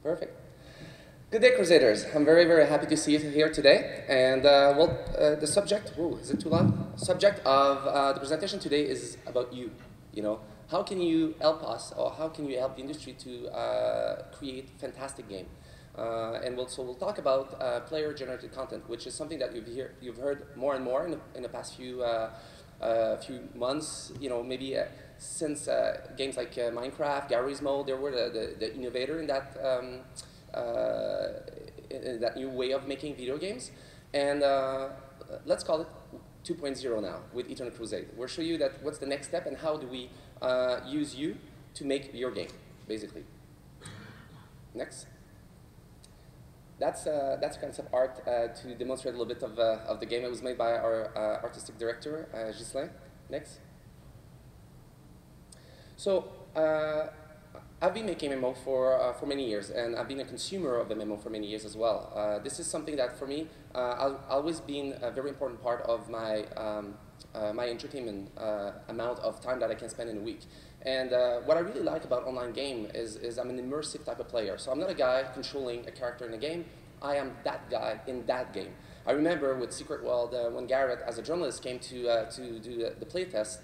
Perfect. Good day, Crusaders. I'm very, very happy to see you here today. And the subject, is it too loud? Subject of the presentation today is about you. You know, how can you help us, or how can you help the industry to create fantastic game? So we'll talk about player-generated content, which is something that you've heard more and more in the past few months. You know, maybe since games like Minecraft, Garry's Mode, they were the innovator in that new way of making video games. And let's call it 2.0 now with Eternal Crusade. We'll show you that what's the next step and how do we use you to make your game, basically. Next. That's concept art to demonstrate a little bit of the game. It was made by our artistic director, Ghislain. Next. So I've been making MMO for many years, and I've been a consumer of MMO for many years as well. This is something that, for me, always been a very important part of my my entertainment amount of time that I can spend in a week. And what I really like about online game is I'm an immersive type of player. So I'm not a guy controlling a character in a game. I am that guy in that game. I remember with Secret World when Garrett, as a journalist, came to do the playtest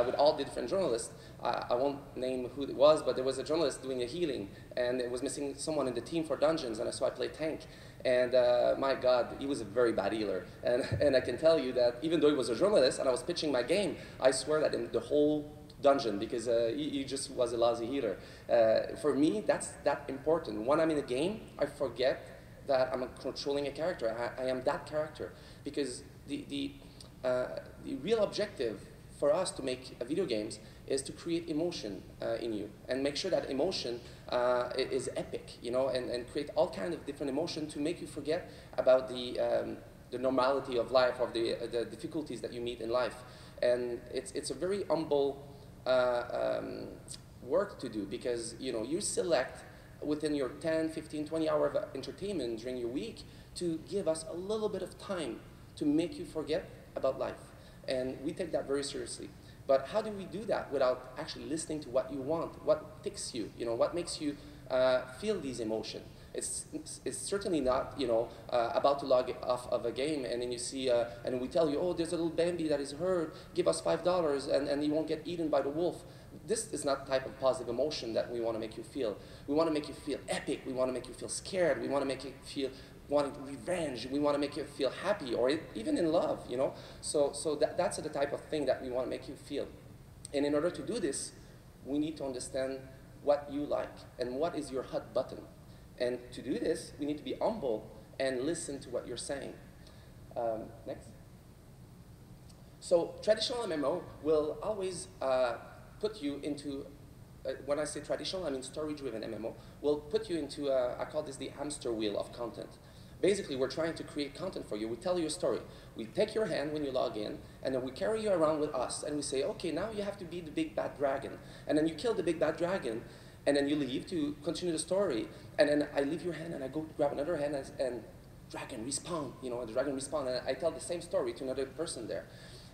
with all the different journalists. I won't name who it was, but there was a journalist doing a healing, and it was missing someone in the team for dungeons, and so I played tank. And my God, he was a very bad healer. And I can tell you that even though he was a journalist and I was pitching my game, I swear that in the whole dungeon, because he just was a lousy healer. For me, that's that important. When I'm in a game, I forget that I'm controlling a character. I am that character. Because the real objective for us to make video games is to create emotion in you and make sure that emotion is epic, you know, and create all kinds of different emotion to make you forget about the normality of life or the difficulties that you meet in life. And it's a very humble work to do, because you know you select within your 10, 15, 20 hours of entertainment during your week to give us a little bit of time to make you forget about life. And we take that very seriously. But how do we do that without actually listening to what you want, what ticks you, you know, what makes you feel these emotions? It's certainly not, you know, about to log off of a game and then you see, and we tell you, oh, there's a little Bambi that is hurt, give us $5 and he won't get eaten by the wolf. This is not the type of positive emotion that we want to make you feel. We want to make you feel epic. We want to make you feel scared. We want to make you feel wanting revenge. We want to make you feel happy or even in love, you know. So that's the type of thing that we want to make you feel. And in order to do this, we need to understand what you like and what is your hot button. And to do this, we need to be humble and listen to what you're saying. Next. So traditional MMO will always put you into, when I say traditional, I mean story-driven MMO, will put you into, I call this the hamster wheel of content. Basically, we're trying to create content for you. We tell you a story. We take your hand when you log in, and then we carry you around with us, and we say, okay, now you have to be the big bad dragon. And then you kill the big bad dragon, and then you leave to continue the story. And then I leave your hand, and I go grab another hand, and dragon respawn, you know, the dragon respawn, and I tell the same story to another person there.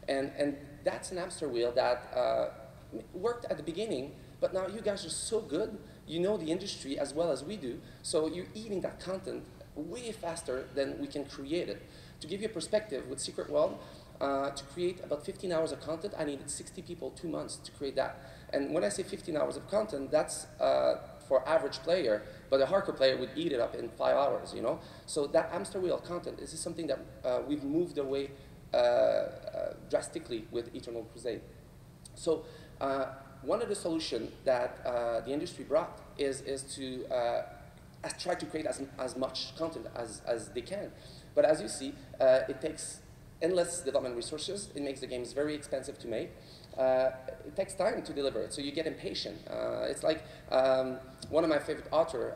And that's an hamster wheel that worked at the beginning, but now you guys are so good, you know the industry as well as we do, so you're eating that content way faster than we can create it. To give you a perspective, with Secret World, to create about 15 hours of content, I needed 60 people, 2 months to create that. And when I say 15 hours of content, that's for average player, but a hardcore player would eat it up in 5 hours, you know? So that hamster wheel of content, this is something that we've moved away drastically with Eternal Crusade. So one of the solutions that the industry brought is to try to create as much content as they can. But as you see, it takes endless development resources. It makes the games very expensive to make. It takes time to deliver it, so you get impatient. It's like one of my favorite authors,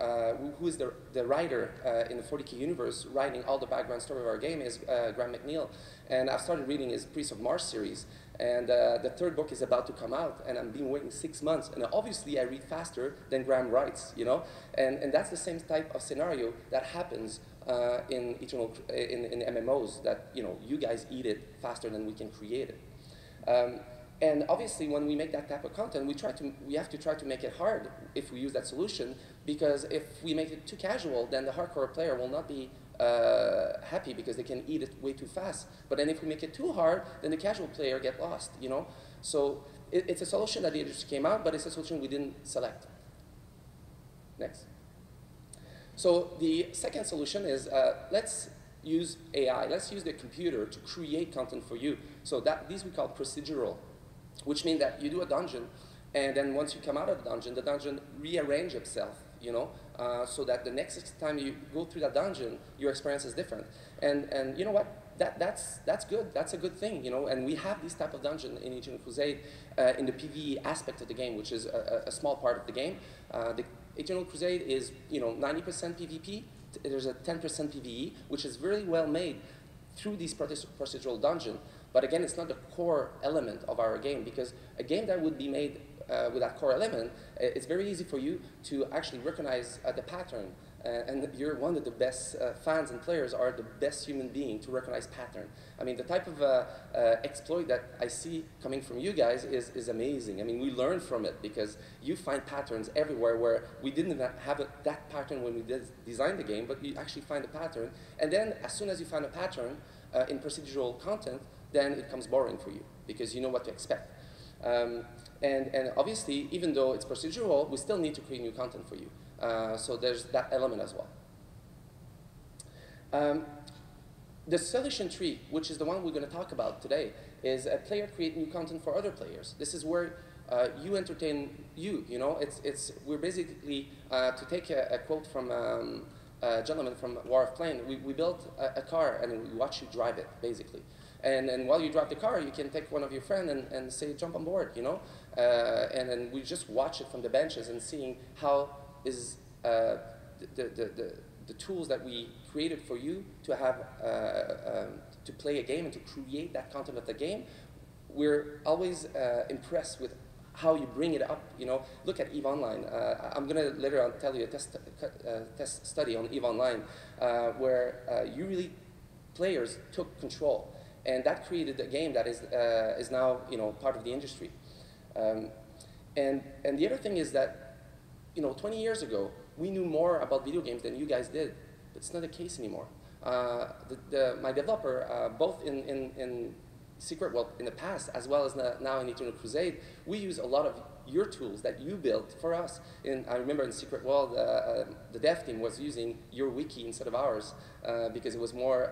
who is the writer in the 40K universe, writing all the background story of our game, is Graham McNeil. And I've started reading his Priest of Mars series. And the third book is about to come out, and I've been waiting 6 months. And obviously, I read faster than Graham writes, you know. And that's the same type of scenario that happens in MMOs. That you guys eat it faster than we can create it. And obviously, when we make that type of content, we have to try to make it hard, if we use that solution, Because if we make it too casual, then the hardcore player will not be happy because they can eat it way too fast. But then if we make it too hard, then the casual player get lost, you know? So it's a solution that the industry came out, but it's a solution we didn't select. Next. So the second solution is let's use AI, let's use the computer to create content for you. So these we call procedural, which means that you do a dungeon, and then once you come out of the dungeon rearrange itself, you know, so that the next time you go through that dungeon, your experience is different. And you know what? That's good. That's a good thing, you know. And we have this type of dungeon in Eternal Crusade in the PvE aspect of the game, which is a small part of the game. The Eternal Crusade is, you know, 90% PvP. There's a 10% PvE, which is really well made through this procedural dungeon. But again, it's not the core element of our game, because a game that would be made with that core element, it's very easy for you to actually recognize the pattern. And you're one of the best fans and players are the best human being to recognize pattern. I mean, the type of exploit that I see coming from you guys is amazing. I mean, we learn from it because you find patterns everywhere where we didn't have that pattern when we designed the game, but you actually find a pattern. And then as soon as you find a pattern in procedural content, then it becomes boring for you because you know what to expect. And obviously, even though it's procedural, we still need to create new content for you. So there's that element as well. The solution tree, which is the one we're going to talk about today, is a player create new content for other players. This is where you entertain you. You know, we're basically to take a quote from a gentleman from War of Plane. We built a car and we watch you drive it, basically. And while you drive the car, you can take one of your friends and say, jump on board, you know? And then we just watch it from the benches and seeing how is the tools that we created for you to have, to play a game and to create that content of the game. We're always impressed with how you bring it up, you know. Look at EVE Online. I'm gonna later on tell you a test study on EVE Online where you really, players took control. And that created a game that is now, you know, part of the industry. And the other thing is that, you know, 20 years ago, we knew more about video games than you guys did. But it's not the case anymore. My developer, both in Secret World in the past, as well as now in Eternal Crusade, we use a lot of your tools that you built for us. I remember in Secret World, the dev team was using your wiki instead of ours because it was more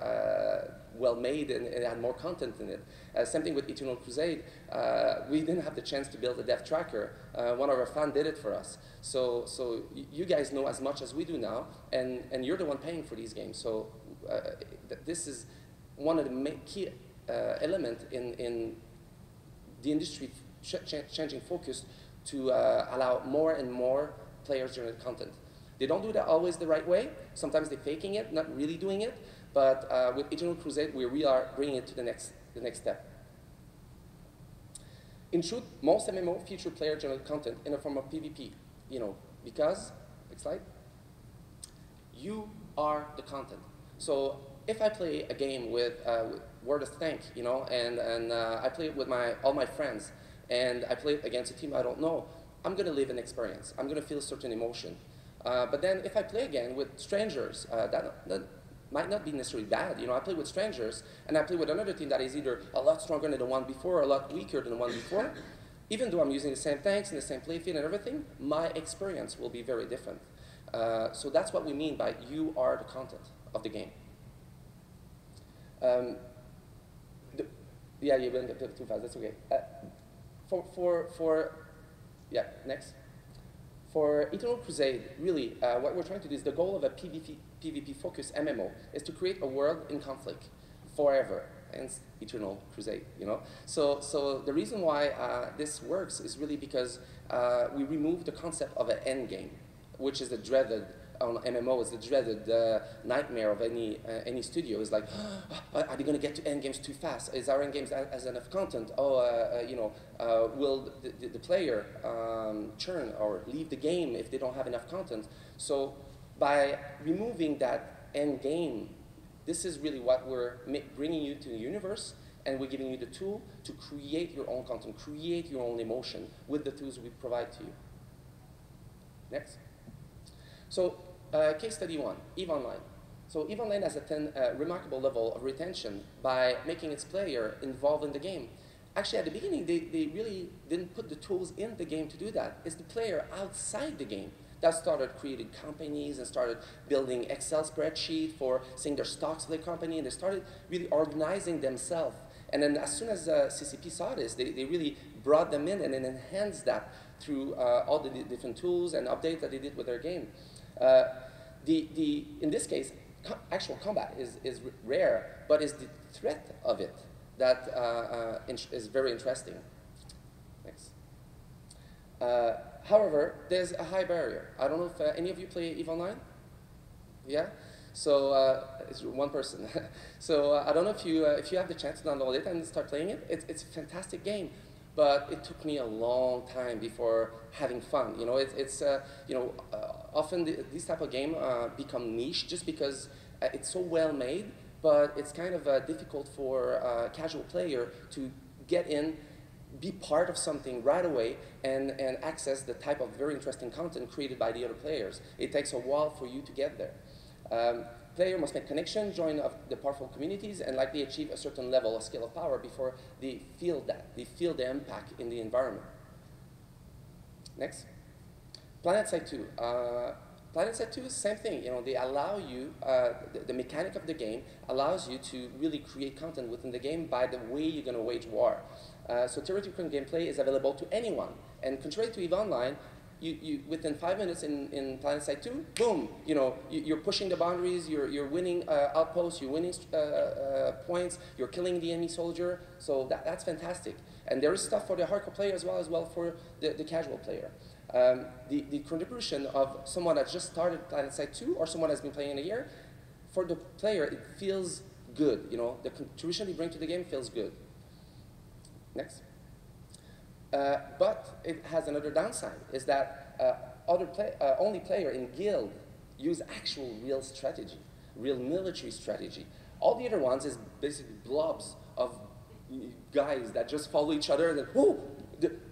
well-made and it had more content in it. Same thing with Eternal Crusade. We didn't have the chance to build a dev tracker. One of our fans did it for us. So you guys know as much as we do now, and you're the one paying for these games. So this is one of the key element in the industry changing focus to allow more and more players-generated content. They don't do that always the right way. Sometimes they're faking it, not really doing it. But with Eternal Crusade, we are bringing it to the next step. In truth, most MMO feature player-generated content in the form of PvP. You know, because, next slide, you are the content. So if I play a game with Word of Tank, you know, and I play it with all my friends, and I play it against a team I don't know, I'm going to live an experience. I'm going to feel a certain emotion. But then if I play again with strangers, that might not be necessarily bad. You know, I play with strangers, and I play with another team that is either a lot stronger than the one before or a lot weaker than the one before. Even though I'm using the same tanks and the same playfield and everything, my experience will be very different. So that's what we mean by you are the content of the game. Yeah, you went too fast, that's okay. Yeah, next. For Eternal Crusade, really, what we're trying to do is the goal of a PvP-focused MMO is to create a world in conflict forever, hence Eternal Crusade, you know? So the reason why this works is really because we remove the concept of an end game, which is the dreaded, on MMO, is the dreaded nightmare of any studio. Is like, oh, are they going to get to end games too fast? Is our end games as enough content? Oh, you know, will the player churn or leave the game if they don't have enough content? So by removing that end game, this is really what we're bringing you to the universe, and we're giving you the tool to create your own content, create your own emotion with the tools we provide to you. Next. So case study 1, EVE Online. So EVE Online has attained a remarkable level of retention by making its player involved in the game. Actually, at the beginning, they really didn't put the tools in the game to do that. It's the player outside the game that started creating companies and started building Excel spreadsheet for seeing their stocks of the company, and they started really organizing themselves. And then as soon as CCP saw this, they really brought them in and then enhanced that through all the different tools and updates that they did with their game. In this case, actual combat is rare, but it's the threat of it that is very interesting. Next. However, there's a high barrier. I don't know if any of you play EVE Online? Yeah? So it's one person. So I don't know if you have the chance to download it and start playing it. It's a fantastic game, but it took me a long time before having fun. You know, often these type of game become niche just because it's so well made, but it's kind of difficult for a casual player to get in, be part of something right away, and access the type of very interesting content created by the other players. It takes a while for you to get there. Player must make connections, join the powerful communities, and likely achieve a certain level of scale of power before they feel that. They feel the impact in the environment. Next. PlanetSide 2. PlanetSide 2 is the same thing. You know, they allow you, the mechanic of the game allows you to really create content within the game by the way you're going to wage war. So theoretical gameplay is available to anyone. And contrary to EVE Online, within 5 minutes in PlanetSide 2, boom, you know, you're pushing the boundaries, you're winning outposts, you're winning points, you're killing the enemy soldier, so that's fantastic. And there is stuff for the hardcore player as well for the casual player. The contribution of someone that just started PlanetSide 2 or someone that's been playing in a year, for the player, it feels good, you know, the contribution they bring to the game feels good. Next. But it has another downside, is that only player in guild use actual real strategy, real military strategy. All the other ones is basically blobs of guys that just follow each other and then, oh,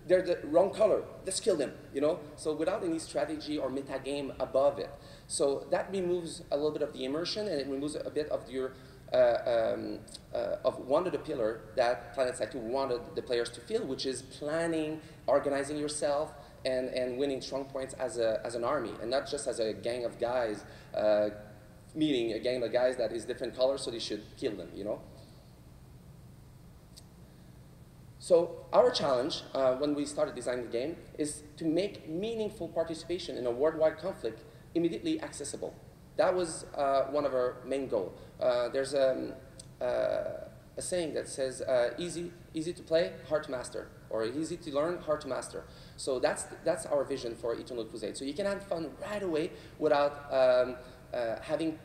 they're the wrong color, let's kill them, you know? So without any strategy or meta game above it. So that removes a little bit of the immersion, and it removes a bit of your of one of the pillars that PlanetSide 2 wanted the players to feel, which is planning, organizing yourself, and winning strong points as an army, and not just as a gang of guys, meaning a gang of guys that is different colors, so they should kill them, you know? So our challenge when we started designing the game is to make meaningful participation in a worldwide conflict immediately accessible. That was one of our main goals. There's a saying that says, easy to play, hard to master, or easy to learn, hard to master. So that's our vision for Eternal Crusade. So you can have fun right away without having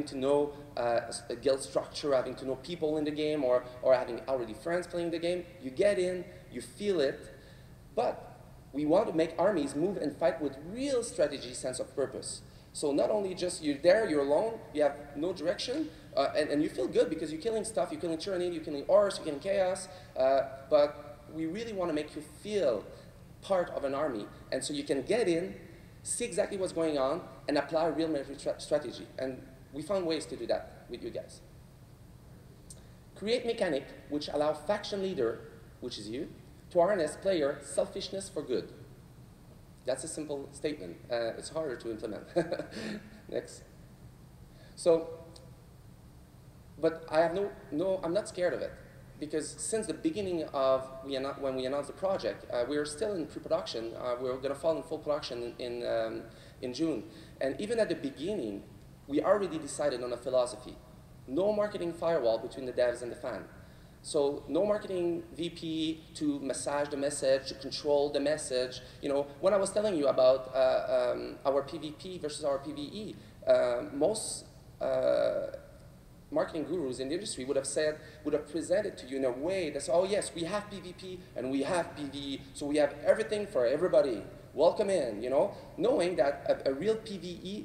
to know a guild structure, having to know people in the game, or having already friends playing the game. You get in, you feel it, but we want to make armies move and fight with real strategy, sense of purpose. So not only just you're there, you're alone, you have no direction, and you feel good because you're killing stuff, you're killing tyranny, you're killing Horus, you're killing chaos, but we really want to make you feel part of an army, and so you can get in, see exactly what's going on, and apply real military strategy. And we found ways to do that with you guys. Create mechanic which allow faction leader, which is you, to harness player selfishness for good. That's a simple statement. It's harder to implement. Next. So, but I have I'm not scared of it, because since the beginning of when we announced the project, we were still in pre-production. We were going to fall in full production in June, and even at the beginning, we already decided on a philosophy: no marketing firewall between the devs and the fan. So no marketing VP to massage the message, to control the message. You know, when I was telling you about our PvP versus our PvE, most marketing gurus in the industry would have presented to you in a way that says, oh yes, we have PvP and we have PvE, so we have everything for everybody. Welcome in, you know, knowing that a real PvE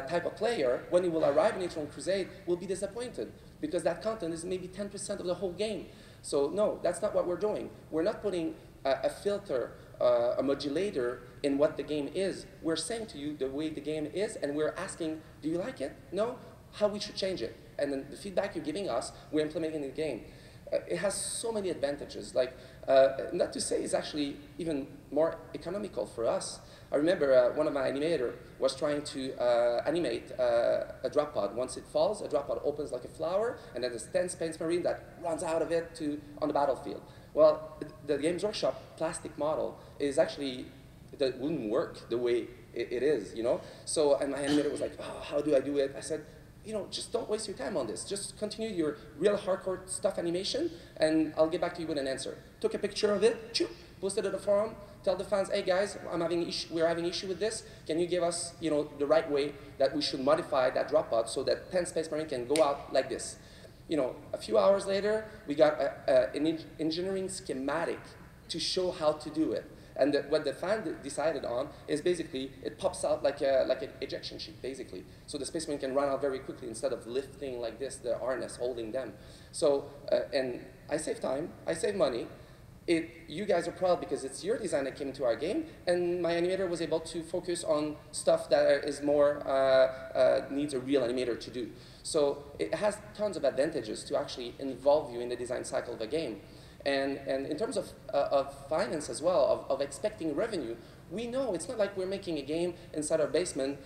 type of player, when he will arrive in Eternal Crusade, will be disappointed, because that content is maybe 10% of the whole game. So no, that's not what we're doing. We're not putting a filter a modulator in what the game is. We're saying to you the way the game is, and we're asking, do you like it? No? How we should change it? And then the feedback you're giving us, we're implementing in the game. It has so many advantages. Like, not to say it's actually even more economical for us. I remember one of my animators was trying to animate a drop pod. Once it falls, a drop pod opens like a flower, and then there's 10 Space Marine that runs out of it on the battlefield. Well, the Games Workshop plastic model is actually, that wouldn't work the way it is, you know? So, and my animator was like, oh, how do I do it? I said, you know, just don't waste your time on this. Just continue your real hardcore stuff animation, and I'll get back to you with an answer. Took a picture of it, posted it on the forum, tell the fans, hey guys, we're having issue with this. Can you give us, you know, the right way that we should modify that drop pod so that 10 Space Marine can go out like this? You know, a few hours later, we got an engineering schematic to show how to do it. And what the fan decided on is basically, it pops out like an ejection sheet, basically. So the spaceman can run out very quickly instead of lifting like this, the harness holding them. So, and I save time, I save money. You guys are proud because it's your design that came into our game, and my animator was able to focus on stuff that is more, needs a real animator to do. So it has tons of advantages to actually involve you in the design cycle of a game. And in terms of finance as well, of expecting revenue, we know it's not like we're making a game inside our basement,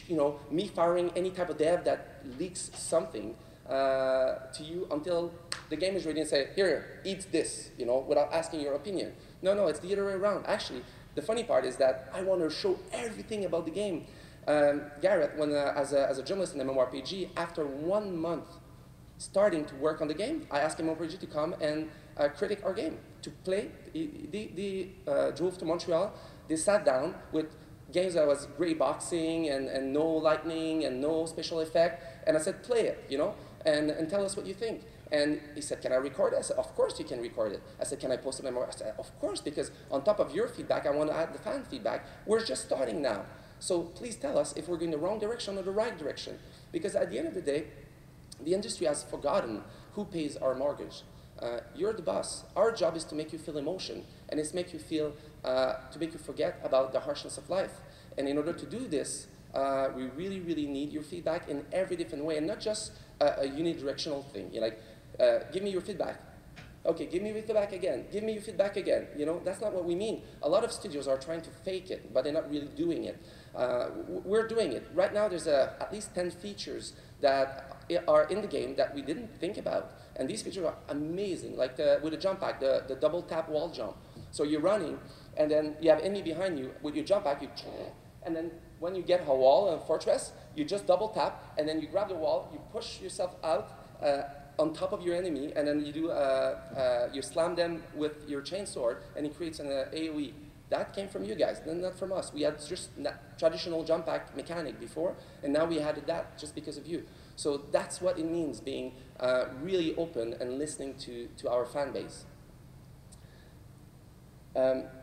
you know, me firing any type of dev that leaks something to you until the game is ready and say, here, eat this, you know, without asking your opinion. No, it's the other way around. Actually, the funny part is that I want to show everything about the game. Garrett, as a journalist in MMORPG, after 1 month starting to work on the game, I asked MMORPG to come and critic our game, to play. They drove to Montreal. They sat down with games that was gray boxing and no lightning and no special effect. And I said, play it, you know, and tell us what you think. And he said, can I record it? I said, of course you can record it. I said, can I post a memoir? I said, of course, because on top of your feedback, I want to add the fan feedback. We're just starting now. So please tell us if we're going the wrong direction or the right direction. Because at the end of the day, the industry has forgotten who pays our mortgage. You're the boss. Our job is to make you feel emotion, and it's make you feel, to make you forget about the harshness of life. And in order to do this, we really, really need your feedback in every different way, and not just a unidirectional thing. You're like, give me your feedback. Okay, give me your feedback again. Give me your feedback again. You know, that's not what we mean. A lot of studios are trying to fake it, but they're not really doing it. We're doing it. Right now, there's at least 10 features that are in the game that we didn't think about. And these features are amazing, like with the jump pack, the double tap wall jump. So you're running, and then you have enemy behind you. With your jump pack, and then when you get a wall, a fortress, you just double tap, and then you grab the wall, you push yourself out on top of your enemy, and then you do you slam them with your chainsword, and it creates an AoE. That came from you guys, not from us. We had just traditional jump pack mechanic before, and now we added that just because of you. So that's what it means being really open and listening to our fan base.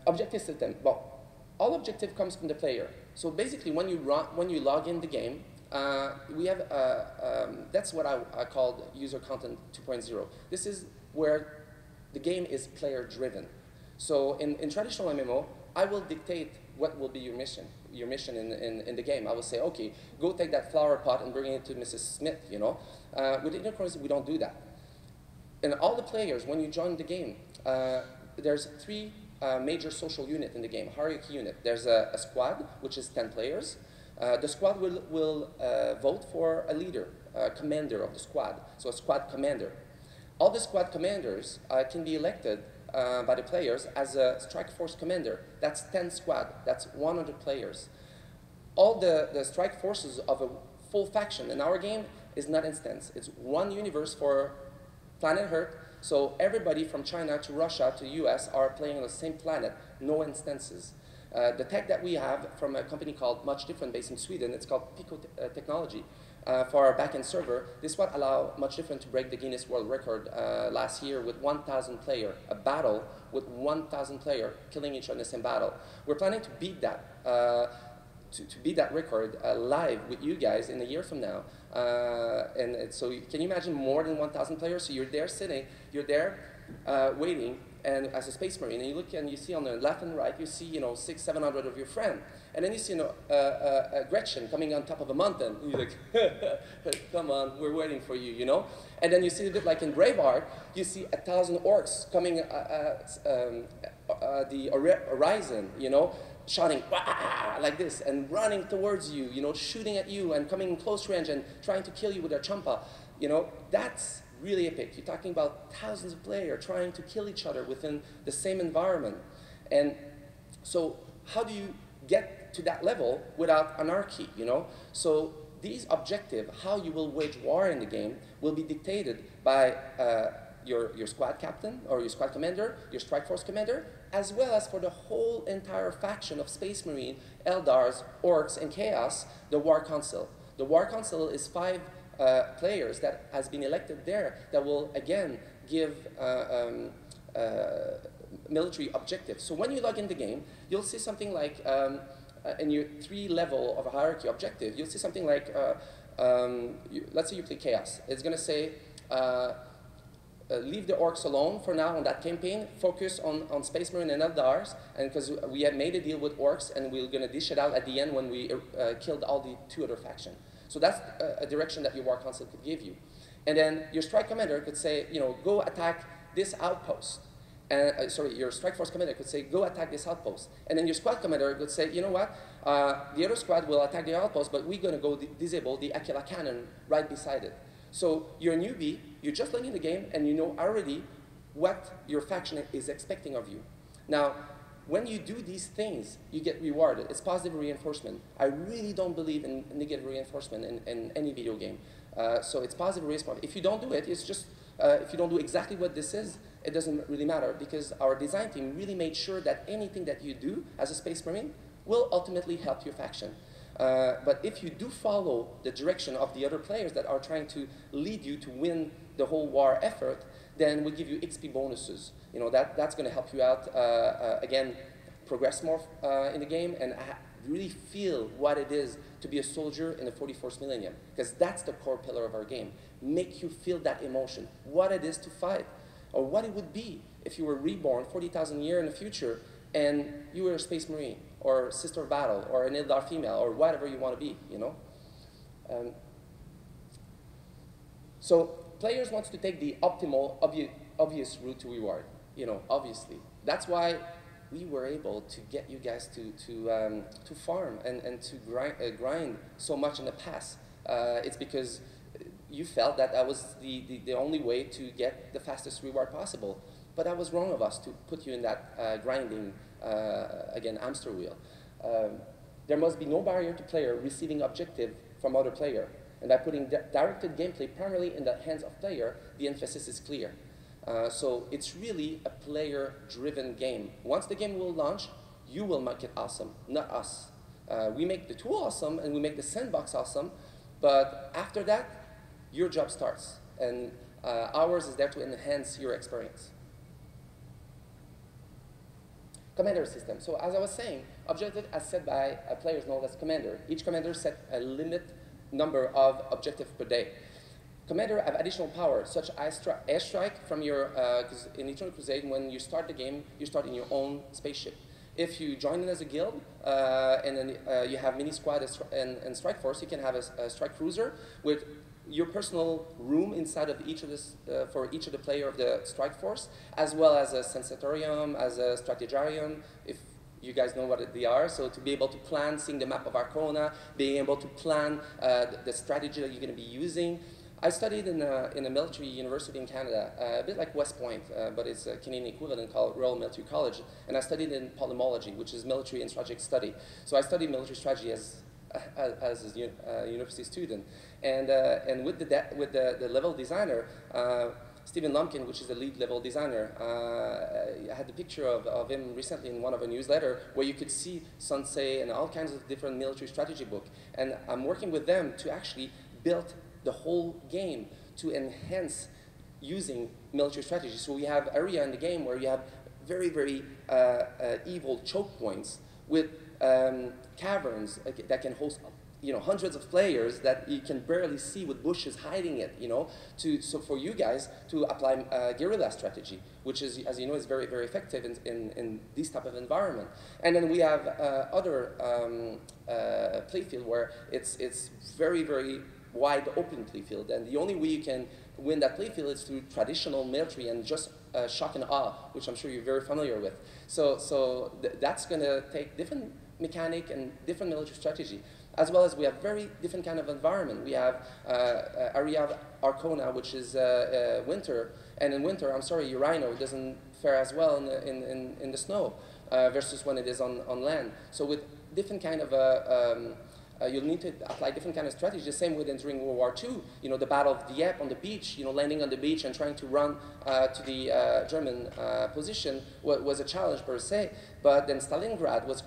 Objective system. Well, all objective comes from the player. So basically, when you log in the game, we have that's what I called user content 2.0. This is where the game is player driven. So in traditional MMO, I will dictate what will be your mission in the game. I will say, okay, go take that flower pot and bring it to Mrs. Smith, you know. With Eternal Crusade, we don't do that. And all the players, when you join the game, there's 3 major social units in the game, hierarchy unit. There's a squad, which is 10 players. The squad will vote for a leader, a commander of the squad, so a squad commander. All the squad commanders can be elected by the players as a strike force commander. That's 10 squad, that's 100 players. All the strike forces of a full faction in our game is not instance. It's one universe for planet Earth, so everybody from China to Russia to US are playing on the same planet, no instances. The tech that we have from a company called Much Different based in Sweden, it's called Pico Technology. For our backend server, this what allow Much Different to break the Guinness World Record last year with 1,000 player, a battle with 1,000 player killing each other in the same battle. We're planning to beat that, to beat that record live with you guys in a year from now. And so can you imagine more than 1,000 players? So you're there sitting, you're there waiting, and as a space marine, and you look and you see on the left and right, you see 600, 700 of your friends, and then you see Gretchen coming on top of a mountain. And you're like, come on, we're waiting for you, And then you see a bit like in Braveheart, you see 1,000 orcs coming the horizon, shouting "Wah!" like this and running towards you, shooting at you and coming in close range and trying to kill you with their champa. That's really epic. You're talking about thousands of players trying to kill each other within the same environment. And so how do you get to that level without anarchy, So these objectives, how you will wage war in the game, will be dictated by your squad captain or your squad commander, your strike force commander, as well as for the whole entire faction of Space Marine, Eldars, Orcs, and Chaos, the War Council. The War Council is 5 players that has been elected there that will, again, give military objectives. So when you log in the game, you'll see something like, in your 3 level of a hierarchy objective, you'll see something like, let's say you play Chaos. It's going to say, leave the Orcs alone for now on that campaign, focus on Space Marine and Eldars, and because we have made a deal with Orcs, and we're going to dish it out at the end when we killed all the 2 other factions. So that's a direction that your War Council could give you. And then your strike commander could say, go attack this outpost. Sorry, your strike force commander could say, go attack this outpost. And then your squad commander could say, you know what, the other squad will attack the outpost, but we're going to go disable the Aquila cannon right beside it. So you're a newbie, you're just learning the game, and you know already what your faction is expecting of you. Now, when you do these things, you get rewarded. It's positive reinforcement. I really don't believe in negative reinforcement in any video game. So it's positive reinforcement. If you don't do it, it's just, if you don't do exactly what this is, it doesn't really matter, because our design team really made sure that anything that you do as a Space Marine will ultimately help your faction. But if you do follow the direction of the other players that are trying to lead you to win the whole war effort, then we'll give you XP bonuses. That's going to help you out, again, progress more in the game and really feel what it is to be a soldier in the 44th millennium, because that's the core pillar of our game. Make you feel that emotion, what it is to fight, or what it would be if you were reborn 40,000 years in the future and you were a Space Marine, or Sister of Battle, or an Eldar female, or whatever you want to be, So players want to take the optimal, obvious route to reward, obviously. That's why we were able to get you guys to farm and to grind so much in the past. It's because you felt that that was the only way to get the fastest reward possible. But that was wrong of us to put you in that grinding, again, hamster wheel. There must be no barrier to player receiving objective from other player. And by putting directed gameplay primarily in the hands of player, the emphasis is clear. So it's really a player-driven game. Once the game will launch, you will make it awesome, not us. We make the tool awesome and we make the sandbox awesome, but after that, your job starts. And ours is there to enhance your experience. Commander system. So as I was saying, objective as set by players known as commander. Each commander set a limit number of objectives per day. Commander have additional power, such as airstrike from your, because in Eternal Crusade, when you start the game, you start in your own spaceship. If you join in as a guild, and then you have mini squad and strike force, you can have a strike cruiser with your personal room inside of each of this, for each of the player of the strike force, as well as a sensatorium, as a strategarium, if you guys know what they are. So to be able to plan, seeing the map of Arcona, being able to plan the strategy that you're going to be using. I studied in a military university in Canada, a bit like West Point, but it's a Canadian equivalent called Royal Military College. And I studied in polymology, which is military and strategic study. So I studied military strategy as a university student. And with the level designer, Stephen Lumpkin, which is the lead level designer, I had the picture of him recently in one of our newsletter where you could see Sensei and all kinds of different military strategy book. And I'm working with them to actually build the whole game to enhance using military strategy. So we have area in the game where you have very, very evil choke points with caverns that can host hundreds of players that you can barely see with bushes hiding it, so for you guys to apply guerrilla strategy, which is, as you know, is very, very effective in this type of environment. And then we have other playfield where it's very, very wide open playfield, and the only way you can win that playfield is through traditional military and just shock and awe, which I'm sure you're very familiar with. So that's going to take different mechanic and different military strategy, as well as we have very different kind of environment. We have area of Arcona, which is winter, and in winter, I'm sorry, your rhino doesn't fare as well in the snow versus when it is on land. So with different kind of you'll need to apply different kind of strategy. The same way during World War II, the Battle of Dieppe on the beach, landing on the beach and trying to run to the German position was a challenge per se. But then Stalingrad was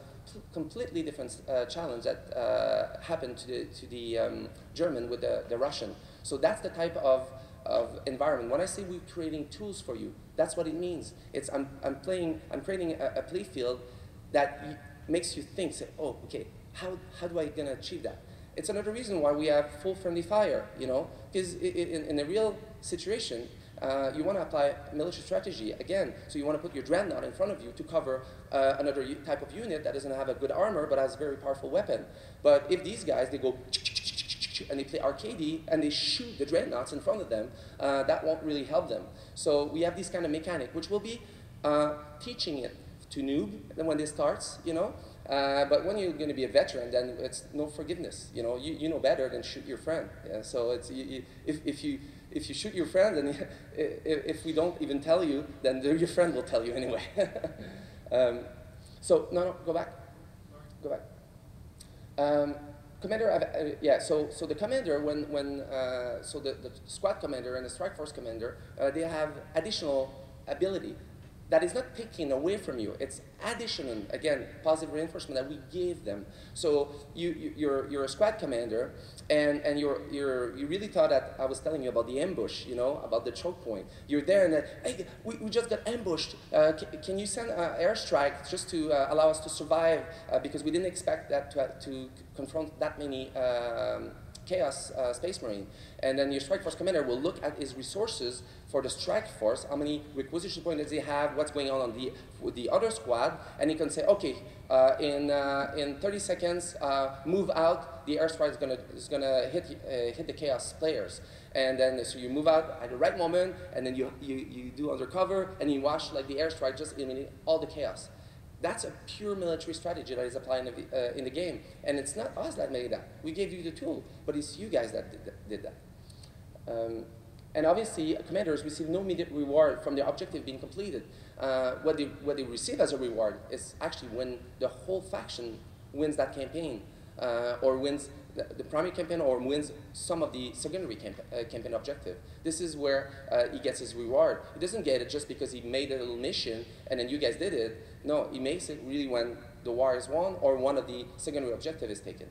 completely different challenge that happened to the German with the Russian. So that's the type of environment. When I say we're creating tools for you, that's what it means. It's I'm creating a play field that makes you think, say, oh, okay, how do I gonna achieve that? It's another reason why we have full friendly fire, because in a real situation, you want to apply military strategy again. So you want to put your dreadnought in front of you to cover another type of unit that doesn't have a good armor but has a very powerful weapon. But if these guys, they go and they play arcade and they shoot the dreadnoughts in front of them, that won't really help them. So we have this kind of mechanic, which will be teaching it to noob when they starts, but when you're going to be a veteran, then it's no forgiveness. You know better than shoot your friend. Yeah? So it's if you shoot your friend, then if we don't even tell you, then your friend will tell you anyway. So no, go back. Commander, yeah. So the commander, so the squad commander and the strike force commander, they have additional ability that is not taken away from you. It's additional, again, positive reinforcement that we gave them. So you're a squad commander, and you really thought that I was telling you about the ambush, about the choke point. You're there, and hey, we just got ambushed. Can you send an airstrike just to allow us to survive? Because we didn't expect that to confront that many Chaos Space Marine. And then your strike force commander will look at his resources for the strike force, how many requisition points they have, what's going on with the other squad, and he can say, okay, in 30 seconds, move out. The airstrike is gonna hit the Chaos players, and then so you move out at the right moment, and then you do undercover, and you watch like the airstrike just eliminate all the Chaos. That's a pure military strategy that is applied in the game. And it's not us that made that. We gave you the tool, but it's you guys that did that. And obviously, commanders receive no immediate reward from their objective being completed. What they receive as a reward is actually when the whole faction wins that campaign, or wins the primary campaign, or wins some of the secondary campaign objective. This is where he gets his reward. He doesn't get it just because he made a little mission and then you guys did it. No, he makes it really when the war is won or one of the secondary objective is taken.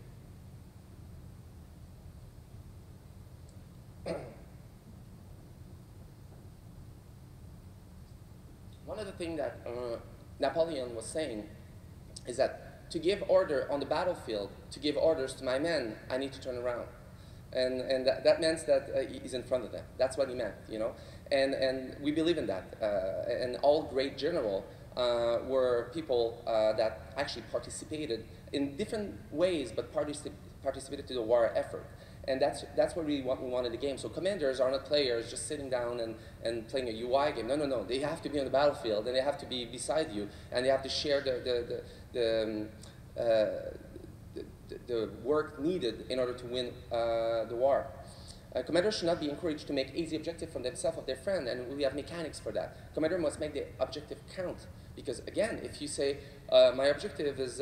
One of the things that Napoleon was saying is that to give order on the battlefield, to give orders to my men, I need to turn around. And that meant that he's in front of them. That's what he meant, And we believe in that. And all great generals were people that actually participated in different ways, but participated to the war effort. And that's what we want in the game. So commanders are not players just sitting down and playing a UI game. No. They have to be on the battlefield, and they have to be beside you, and they have to share the work needed in order to win the war. Commanders should not be encouraged to make easy objective from themselves or their friend, and we have mechanics for that. Commander must make the objective count, because again, if you say my objective is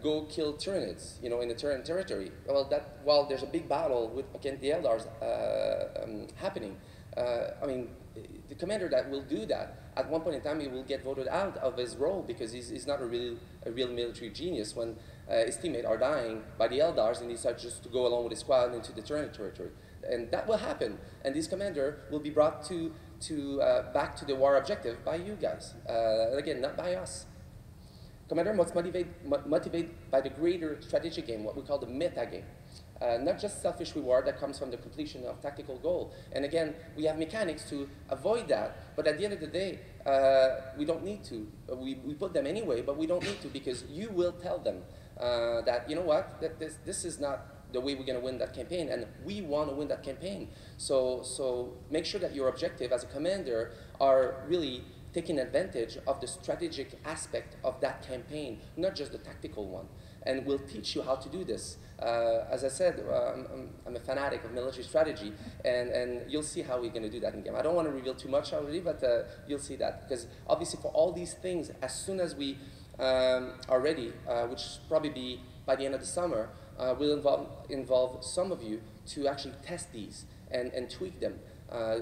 go kill Tyranids, in the Tyran territory, well, while there's a big battle against the Eldars happening, the commander that will do that, at one point in time, he will get voted out of his role because he's not a real military genius when his teammates are dying by the Eldars and he decides just to go along with his squad into the Tyran territory. And that will happen. And this commander will be brought back to the war objective by you guys. Again, not by us. Commander must motivate by the greater strategic game, what we call the meta game. Not just selfish reward that comes from the completion of tactical goal. And again, we have mechanics to avoid that, but at the end of the day, we don't need to. We put them anyway, but we don't need to, because you will tell them that, you know what, that this is not the way we're going to win that campaign, and we want to win that campaign. So make sure that your objective as a commander are really taking advantage of the strategic aspect of that campaign, not just the tactical one. And we'll teach you how to do this. As I said, I'm a fanatic of military strategy, and you'll see how we're going to do that in game. I don't want to reveal too much already, but you'll see that. Because obviously for all these things, as soon as we are ready, which probably be by the end of the summer, will involve some of you to actually test these and tweak them.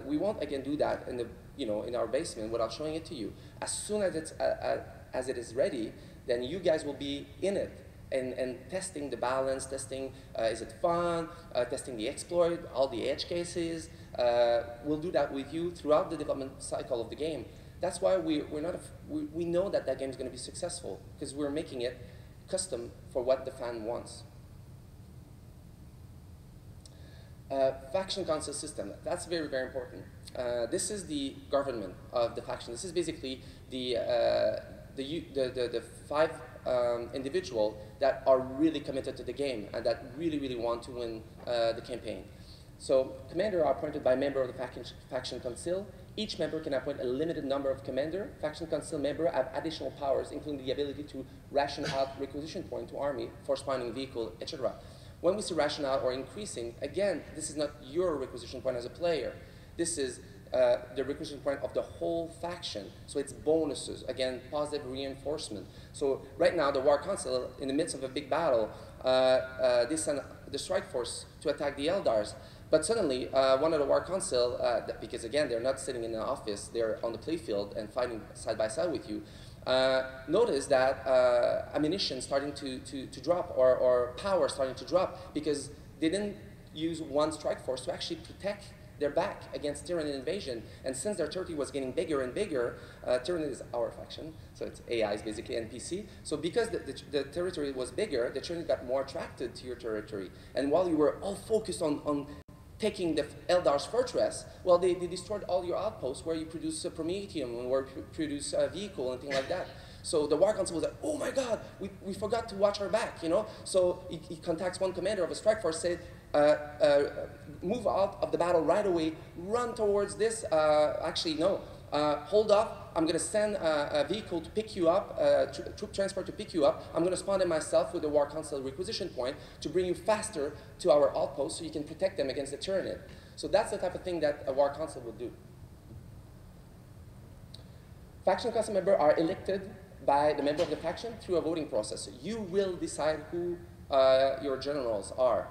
We won't again do that in the in our basement without showing it to you. As soon as it is ready, then you guys will be in it and testing the balance, testing is it fun, testing the exploit, all the edge cases. We'll do that with you throughout the development cycle of the game. That's why we know that game is going to be successful, because we're making it custom for what the fan wants. Faction council system, that's very, very important. This is the government of the faction. This is basically the 5 individuals that are really committed to the game and that really, really want to win the campaign. So commander are appointed by a member of the faction council. Each member can appoint a limited number of commander. Faction council members have additional powers, including the ability to ration out requisition point to army for spawning vehicle, etc. When we say ration out or increasing, again, this is not your requisition point as a player. This is the requisition point of the whole faction. So it's bonuses, again, positive reinforcement. So right now, the War Council, in the midst of a big battle, they send the strike force to attack the Eldars. But suddenly, one of the War Council, because again, they're not sitting in the office, they're on the playfield and fighting side by side with you, notice that ammunition starting to drop, or power starting to drop, because they didn't use one strike force to actually protect their back against Tyranid invasion. And since their territory was getting bigger and bigger, Tyranid is our faction, so it's AI is basically NPC. So because the territory was bigger, the Tyranid got more attracted to your territory. And while you were all focused on taking the Eldar's fortress, well, they destroyed all your outposts where you produce Prometheum and where you produce a vehicle and things like that. So the War Council was like, oh my God, we forgot to watch our back, So he contacts one commander of a strike force, said, move out of the battle right away, run towards this, actually no, hold off, I'm going to send a vehicle to pick you up, troop transport to pick you up. I'm going to spawn it myself with the War Council requisition point to bring you faster to our outpost so you can protect them against the Tyranid. So that's the type of thing that a War Council would do. Faction council members are elected by the member of the faction through a voting process. You will decide who your generals are.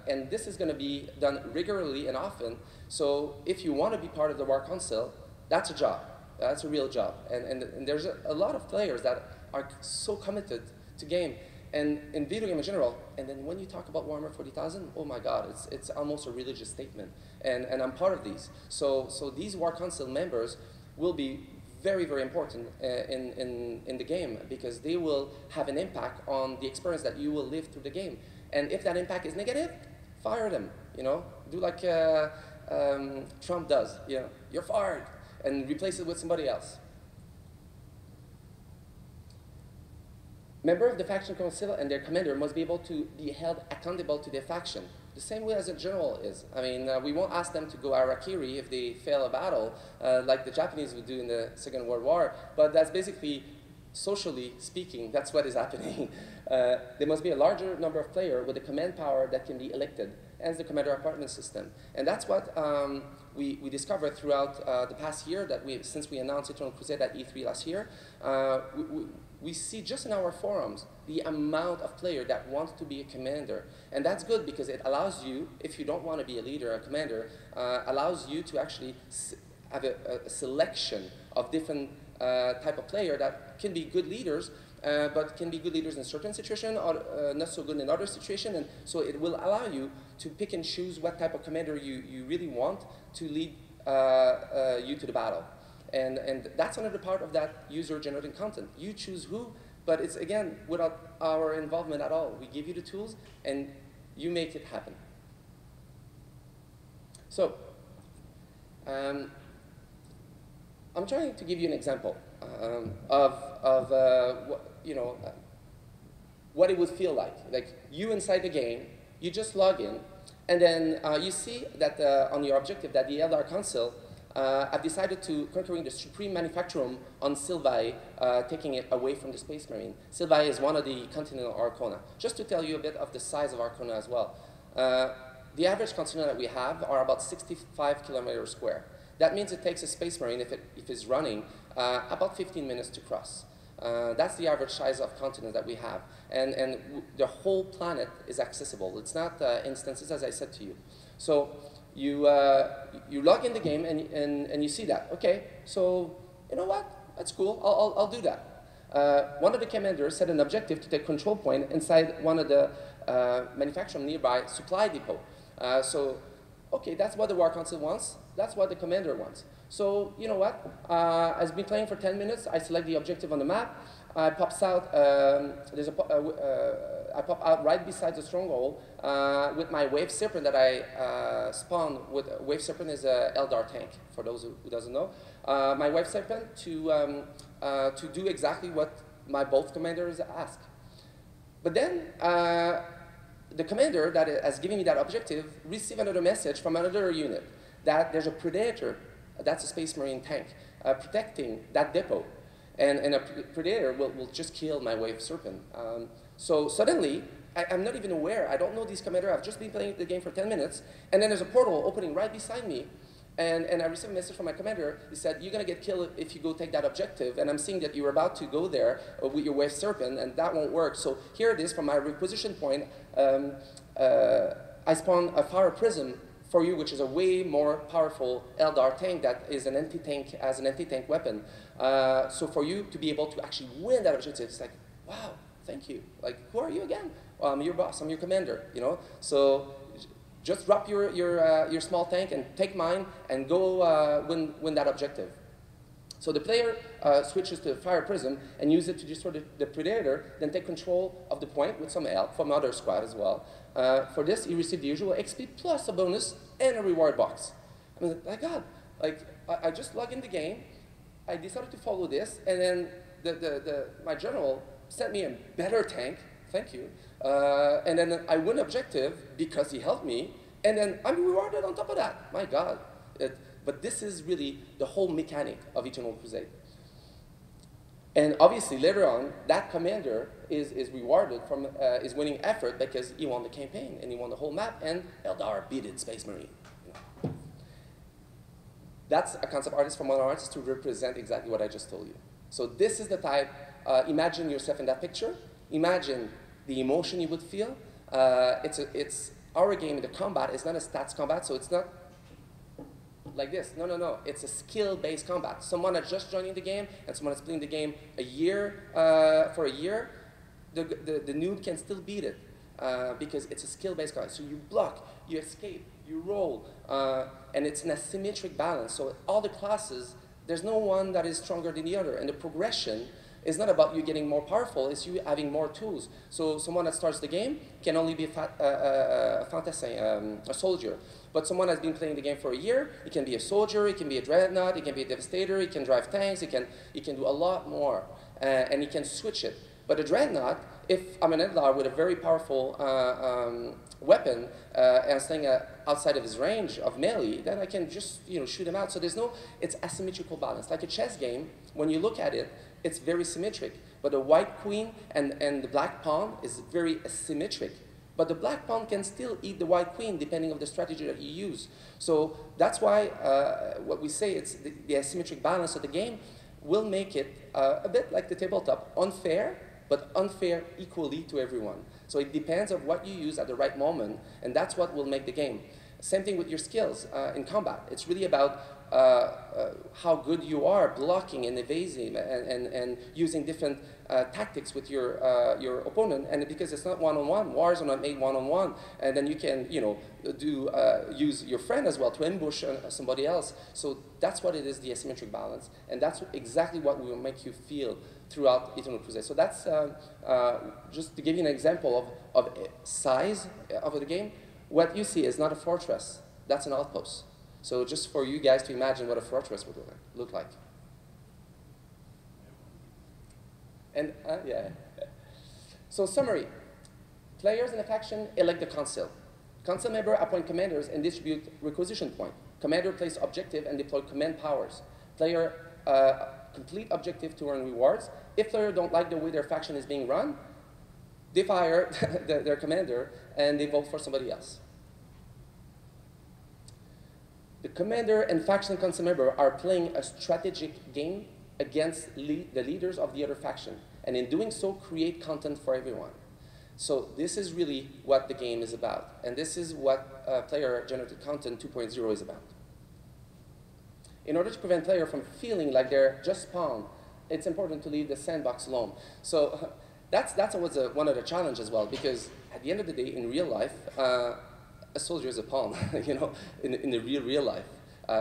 And this is going to be done regularly and often. So if you want to be part of the War Council, that's a job. That's a real job. And there's a lot of players that are so committed to game and in video game in general. And then when you talk about Warhammer 40,000, oh my God, it's almost a religious statement. And I'm part of these. So these War Council members will be very, very important in the game, because they will have an impact on the experience that you will live through the game. And if that impact is negative, fire them, Do like Trump does, you're fired, and replace it with somebody else. Members of the faction council and their commander must be able to be held accountable to their faction, the same way as a general is. I mean, we won't ask them to go Arakiri if they fail a battle, like the Japanese would do in the Second World War, but that's basically, socially speaking, that's what is happening. There must be a larger number of players with a command power that can be elected, as the commander appointment system. And that's what we discovered throughout the past year, that since we announced Eternal Crusade at E3 last year, we see just in our forums the amount of players that want to be a commander. And that's good, because it allows you, if you don't want to be a leader or a commander, allows you to actually have a selection of different type of player that can be good leaders, but can be good leaders in certain situations or not so good in other situations. And so it will allow you to pick and choose what type of commander you really want to lead you to the battle. And that's another part of that user-generated content. You choose who but it's, again, without our involvement at all. We give you the tools, and you make it happen. So, I'm trying to give you an example of what it would feel like. Like, you inside the game, you just log in, and then you see that on your objective that the Eldar Council have decided to conquering the Supreme Manufactorum on Sylvae, taking it away from the Space Marine. Sylvae is one of the continental Arcona. Just to tell you a bit of the size of Arcona as well. The average continent that we have are about 65 kilometers square. That means it takes a Space Marine, if it's running, about 15 minutes to cross. That's the average size of continent that we have. And the whole planet is accessible. It's not instances, as I said to you. So you log in the game and you see that. Okay, so you know what? That's cool. I'll do that. One of the commanders set an objective to take control point inside one of the manufacturing nearby supply depot. So, okay, that's what the War Council wants. That's what the commander wants. So, you know what? I've been playing for 10 minutes. I select the objective on the map. I pops out. I pop out right beside the stronghold with my Wave Serpent that I spawned with. Wave Serpent is a Eldar tank, for those who doesn't know. My Wave Serpent to do exactly what my both commanders ask. But then the commander that has given me that objective received another message from another unit that there's a Predator, that's a Space Marine tank, protecting that depot. And a Predator will just kill my Wave Serpent. So suddenly, I'm not even aware. I don't know these commanders. I've just been playing the game for 10 minutes. And then there's a portal opening right beside me. And I received a message from my commander. He said, you're going to get killed if you go take that objective. And I'm seeing that you're about to go there with your Wave Serpent, and that won't work. So here it is from my requisition point. I spawn a Fire Prism for you, which is a way more powerful Eldar tank that is an anti-tank, as an anti-tank weapon. So for you to be able to actually win that objective, it's like, wow, thank you. Like, who are you again? Well, I'm your boss, I'm your commander, you know? So just drop your small tank and take mine and go win that objective. So the player switches to Fire Prism and use it to destroy the Predator, then take control of the point with some help from other squad as well. For this, he received the usual XP plus a bonus and a reward box. I mean, my God, like, I just logged in the game, I decided to follow this, and then my general sent me a better tank, thank you, and then I win objective because he helped me, and then I'm rewarded on top of that. My God. But this is really the whole mechanic of Eternal Crusade. And obviously, later on, that commander is rewarded from his winning effort because he won the campaign, and he won the whole map, and Eldar beat it, Space Marine. You know. That's a concept artist from one artist to represent exactly what I just told you. So this is the type, imagine yourself in that picture. Imagine the emotion you would feel. It's our game, the combat is not a stats combat, so it's not like this. No, no, no. It's a skill-based combat. Someone that's just joining the game and someone that's playing the game for a year, the noob can still beat it because it's a skill-based combat. So you block, you escape, you roll, and it's an asymmetric balance. So all the classes, there's no one that is stronger than the other, and the progression is not about you getting more powerful, it's you having more tools. So someone that starts the game can only be a soldier. But someone that's been playing the game for a year, he can be a soldier, he can be a dreadnought, he can be a devastator, he can drive tanks, he can do a lot more, and he can switch it. But a dreadnought, if I'm an Eldar with a very powerful weapon and staying outside of his range of melee, then I can just shoot him out. So it's asymmetrical balance. Like a chess game, when you look at it, it's very symmetric. But the white queen and the black pawn is very asymmetric. But the black pawn can still eat the white queen depending on the strategy that you use. So that's why what we say, it's the asymmetric balance of the game will make it a bit like the tabletop, unfair, but unfair equally to everyone. So it depends on what you use at the right moment, and that's what will make the game. Same thing with your skills in combat. It's really about how good you are blocking and evading and using different tactics with your opponent. And because it's not one-on-one, wars are not made one-on-one, and then you can, you know, use your friend as well to ambush somebody else. So that's what it is, the asymmetric balance, and that's exactly what will make you feel throughout Eternal Crusade. So that's just to give you an example of size of the game. What you see is not a fortress, that's an outpost. So just for you guys to imagine what a fortress would look like. And yeah. So summary, players in a faction elect the council. Council member appoint commanders and distribute requisition point. Commander place objective and deploy command powers. Player complete objective to earn rewards. If players don't like the way their faction is being run, they fire their commander and they vote for somebody else. The commander and faction council member are playing a strategic game against the leaders of the other faction, and in doing so, create content for everyone. So this is really what the game is about, and this is what player-generated content 2.0 is about. In order to prevent players from feeling like they're just spawned, it's important to leave the sandbox alone. So that's always one of the challenges as well, because at the end of the day, in real life, a soldier is a pawn, you know, in the real life.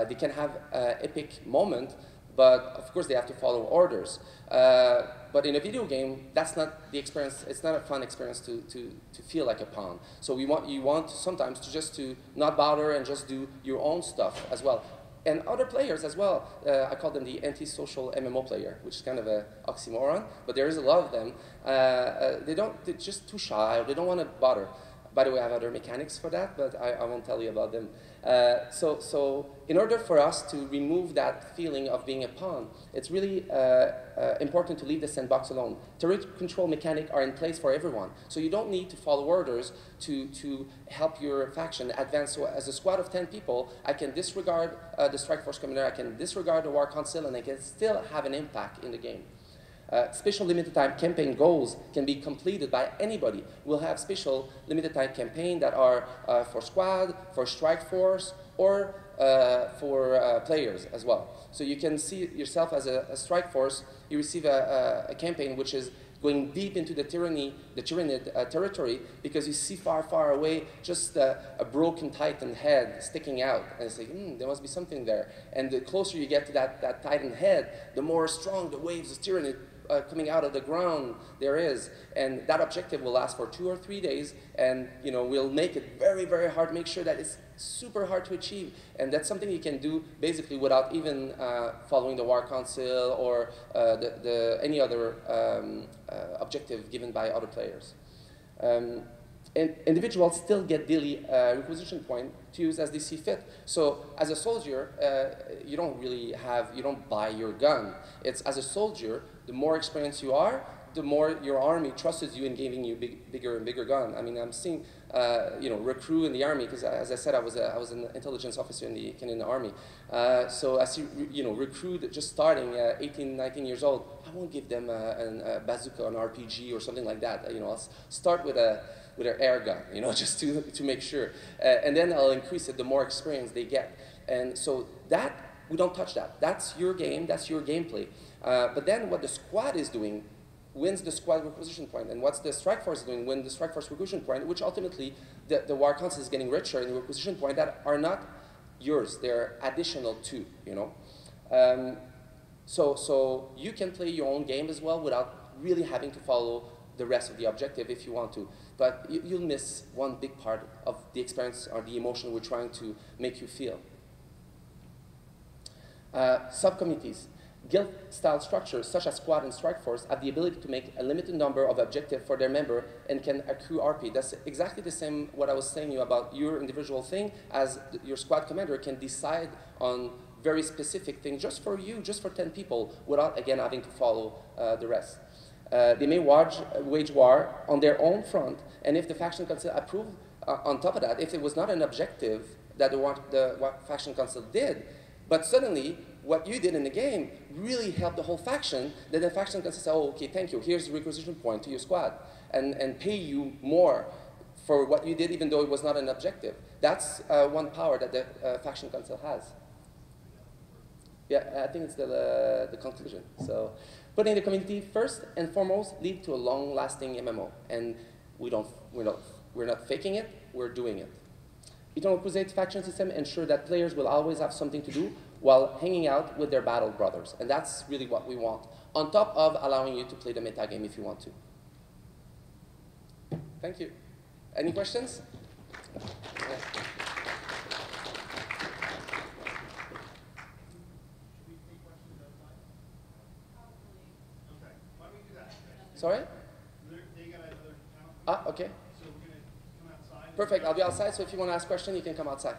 They can have an epic moment, but of course they have to follow orders. But in a video game, that's not the experience. It's not a fun experience to feel like a pawn. So you want sometimes to not bother and just do your own stuff as well. And other players as well, I call them the anti-social MMO player, which is kind of an oxymoron, but there is a lot of them. They're just too shy, or they don't want to bother. By the way, I have other mechanics for that, but I won't tell you about them. So in order for us to remove that feeling of being a pawn, it's really important to leave the sandbox alone. Territory control mechanics are in place for everyone, so you don't need to follow orders to help your faction advance. So as a squad of 10 people, I can disregard the Strike Force Commander, I can disregard the War Council, and I can still have an impact in the game. Special limited time campaign goals can be completed by anybody. We'll have special limited time campaign that are for squad, for strike force, or for players as well. So you can see yourself as a strike force. You receive a campaign which is going deep into the Tyranid territory, because you see far away just a broken Titan head sticking out, and it's like, there must be something there. And the closer you get to that Titan head, the more strong the waves of Tyranid coming out of the ground there is, and that objective will last for 2 or 3 days, and you know, we'll make it very hard, make sure that it's super hard to achieve, and that's something you can do basically without even following the War Council or any other objective given by other players. And individuals still get daily requisition point to use as they see fit. So as a soldier, you don't buy your gun. It's as a soldier, the more experienced you are, the more your army trusts you in giving you bigger and bigger gun. I mean, I'm seeing, recruit in the army, because as I said, I was an intelligence officer in the Canadian Army. So I see, recruit just starting 18, 19 years old. I won't give them a bazooka, an RPG, or something like that. I'll start with an air gun, just to make sure. And then I'll increase it the more experience they get. And so that, we don't touch that. That's your game, that's your gameplay. But then what the squad is doing wins the squad requisition point, and what's the strike force doing wins the strike force requisition point, which ultimately the War Council is getting richer in the requisition point that are not yours, they're additional to, So you can play your own game as well without really having to follow the rest of the objective if you want to. But you'll miss one big part of the experience or the emotion we're trying to make you feel. Subcommittees. Guild-style structures, such as squad and strike force, have the ability to make a limited number of objectives for their member and can accrue RP. That's exactly the same what I was saying you about your individual thing, as your squad commander can decide on very specific things just for you, just for 10 people, without, again, having to follow the rest. They may wage war on their own front, and if the faction council approved, on top of that, if it was not an objective that the faction council did, but suddenly what you did in the game really helped the whole faction, then the faction can say, oh, okay, thank you, here's the requisition point to your squad, and pay you more for what you did, even though it was not an objective. That's one power that the faction council has. Yeah, I think it's the conclusion. So, putting the community first and foremost lead to a long-lasting MMO, and we're not faking it. We're doing it. Eternal Crusade faction system ensure that players will always have something to do while hanging out with their battle brothers, and that's really what we want. On top of allowing you to play the meta game if you want to. Thank you. Any questions? Yeah. Sorry? Ah, okay. So we're going to come outside. Perfect. I'll be outside, so if you want to ask a question, you can come outside.